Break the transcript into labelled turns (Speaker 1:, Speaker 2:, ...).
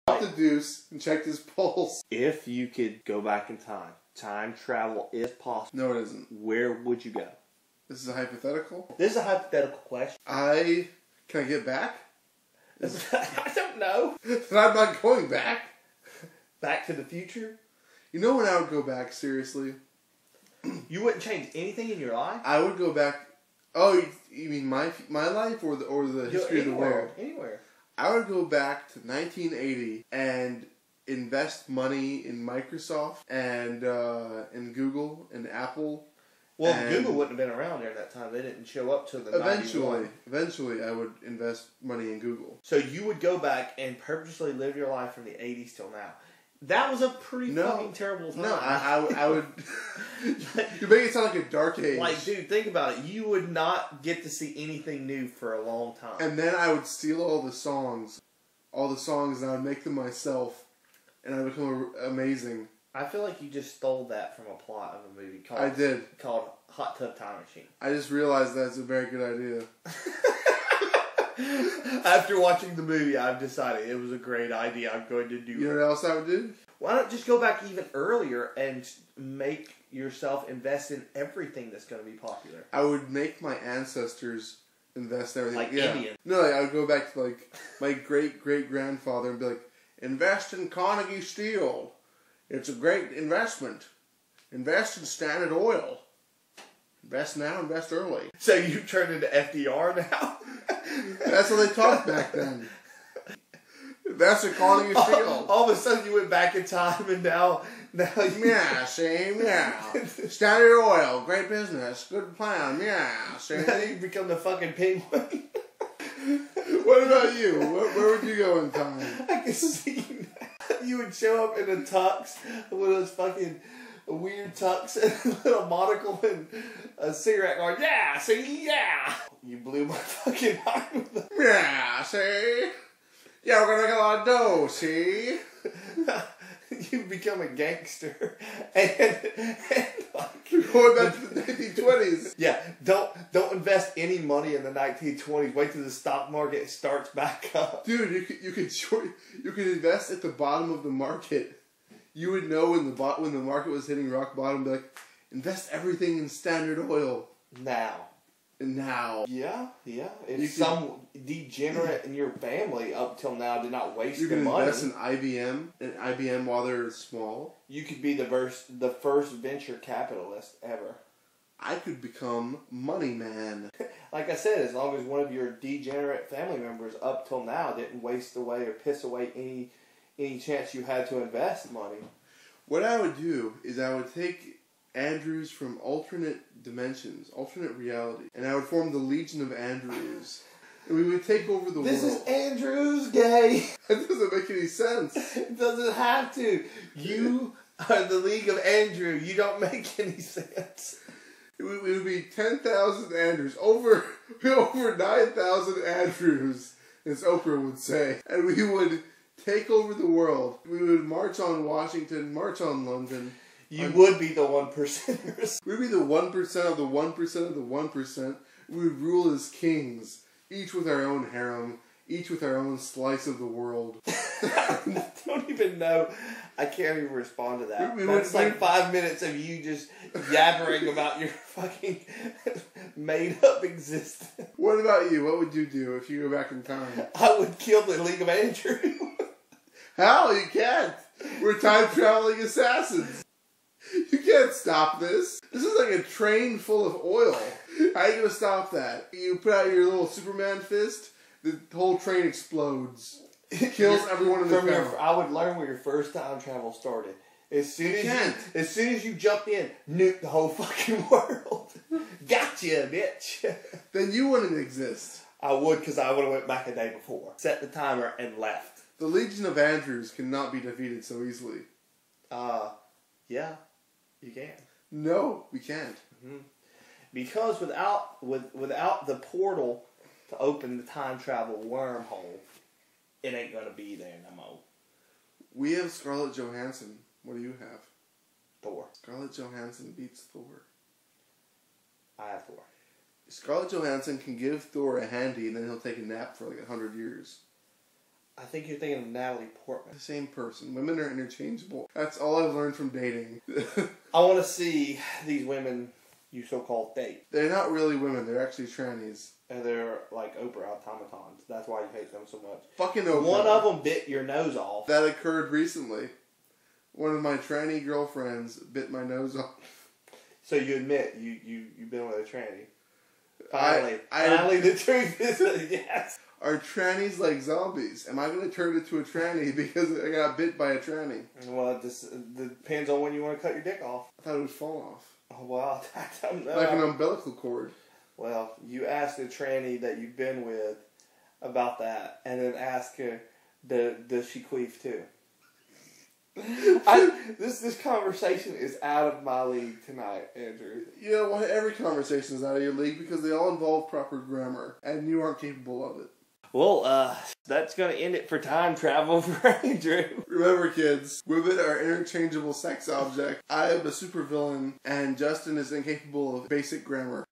Speaker 1: The deuce and checked his pulse.
Speaker 2: If you could go back in time travel is possible.
Speaker 1: No, it isn't.
Speaker 2: Where would you go?
Speaker 1: This is a hypothetical.
Speaker 2: This is a hypothetical question.
Speaker 1: Can I get back?
Speaker 2: I don't know.
Speaker 1: But I'm not going back.
Speaker 2: Back to the future?
Speaker 1: You know when I would go back, seriously?
Speaker 2: You wouldn't change anything in your life?
Speaker 1: I would go back. Oh, you mean my life or the history of the world?
Speaker 2: Anywhere.
Speaker 1: I would go back to 1980 and invest money in Microsoft and in Google and Apple.
Speaker 2: Well, Google wouldn't have been around there at that time. They didn't show up till the 91.
Speaker 1: Eventually, I would invest money in Google.
Speaker 2: So you would go back and purposely live your life from the 80s till now. That was a pretty fucking terrible time.
Speaker 1: No, I would... You make it sound like a dark age.
Speaker 2: Like, dude, think about it. You would not get to see anything new for a long time.
Speaker 1: And then I would steal all the songs, and I would make them myself, and I'd become amazing.
Speaker 2: I feel like you just stole that from a plot of a movie called Hot Tub Time Machine.
Speaker 1: I just realized that's a very good idea.
Speaker 2: After watching the movie, I've decided it was a great idea. I'm going to do it.
Speaker 1: You know what else I would do?
Speaker 2: Why not just go back even earlier and make yourself invest in everything that's going to be popular?
Speaker 1: I would make my ancestors invest in everything.
Speaker 2: Like Indians.
Speaker 1: No, I would go back to like my great-great-grandfather and be like, invest in Carnegie Steel. It's a great investment. Invest in Standard Oil. Invest now, invest early.
Speaker 2: So you turned into FDR now?
Speaker 1: That's what they talked back then. That's a Carnegie Steel.
Speaker 2: All of a sudden you went back in time and now you...
Speaker 1: Yeah, see? Yeah. Standard Oil, great business, good plan, yeah, see?
Speaker 2: Now you become the fucking penguin.
Speaker 1: What about you? Where would you go in time?
Speaker 2: I can see you now. You would show up in a tux with those fucking weird tux and a little monocle and a cigarette going, yeah, see, yeah. You blew my fucking heart with that.
Speaker 1: Yeah, see? Yeah, we're gonna make a lot of dough, see?
Speaker 2: You become a gangster and like,
Speaker 1: going back to the 1920s.
Speaker 2: Yeah, don't invest any money in the 1920s. Wait till the stock market starts back up.
Speaker 1: Dude, you could invest at the bottom of the market. You would know when the market was hitting rock bottom. Be like, invest everything in Standard Oil now.
Speaker 2: Yeah. If some degenerate in your family up till now did not waste the money.
Speaker 1: You can invest in IBM while they're small.
Speaker 2: You could be the first venture capitalist ever.
Speaker 1: I could become Money Man.
Speaker 2: Like I said, as long as one of your degenerate family members up till now didn't waste away or piss away any chance you had to invest money.
Speaker 1: What I would do is I would take Andrews from alternate dimensions, alternate reality, and I would form the Legion of Andrews. And we would take over the world.
Speaker 2: This is Andrews gay.
Speaker 1: That doesn't make any sense.
Speaker 2: It doesn't have to. You are the League of Andrew. You don't make any sense.
Speaker 1: It would be 10,000 Andrews. Over 9,000 Andrews, as Oprah would say. And we would take over the world. We would march on Washington, march on London.
Speaker 2: You would be the 1%ers.
Speaker 1: We'd be the 1% of the 1% of the 1%. We would rule as kings, each with our own harem, each with our own slice of the world.
Speaker 2: I don't even know. I can't even respond to that. That's like 5 minutes of you just yabbering about your fucking made-up existence.
Speaker 1: What about you? What would you do if you go back in time?
Speaker 2: I would kill the League of Andrew.
Speaker 1: How? You can't. We're time-traveling assassins. You can't stop this. This is like a train full of oil. How are you going to stop that? You put out your little Superman fist, the whole train explodes. It kills everyone in the town.
Speaker 2: I would learn where your first time travel started. As soon as you jumped in, nuke the whole fucking world. Gotcha, bitch.
Speaker 1: Then you wouldn't exist.
Speaker 2: I would, because I would have went back a day before. Set the timer and left.
Speaker 1: The Legion of Andrews cannot be defeated so easily.
Speaker 2: Yeah, you can.
Speaker 1: No, we can't.
Speaker 2: Mm-hmm. Because without the portal to open the time travel wormhole, it ain't gonna be there no more.
Speaker 1: We have Scarlett Johansson. What do you have?
Speaker 2: Thor.
Speaker 1: Scarlett Johansson beats Thor.
Speaker 2: I have Thor.
Speaker 1: Scarlett Johansson can give Thor a handy and then he'll take a nap for like 100 years.
Speaker 2: I think you're thinking of Natalie Portman.
Speaker 1: The same person. Women are interchangeable. That's all I've learned from dating.
Speaker 2: I want to see these women you so-called date.
Speaker 1: They're not really women. They're actually trannies.
Speaker 2: And they're like Oprah automatons. That's why you hate them so much.
Speaker 1: Fucking Oprah.
Speaker 2: One of them bit your nose off.
Speaker 1: That occurred recently. One of my tranny girlfriends bit my nose off.
Speaker 2: So you admit you've been with a tranny. Finally, the truth is yes.
Speaker 1: Are trannies like zombies? Am I going to turn into a tranny because I got bit by a tranny?
Speaker 2: Well, it depends on when you want to cut your dick off.
Speaker 1: I thought it would fall off.
Speaker 2: Oh, well, I don't know.
Speaker 1: Like an umbilical cord.
Speaker 2: Well, you ask the tranny that you've been with about that, and then ask her, does she queef too? This conversation is out of my league tonight, Andrew.
Speaker 1: You know what? Every conversation is out of your league because they all involve proper grammar, and you aren't capable of it.
Speaker 2: Well, that's going to end it for time travel for Andrew.
Speaker 1: Remember, kids, women are interchangeable sex objects. I am a supervillain, and Justin is incapable of basic grammar.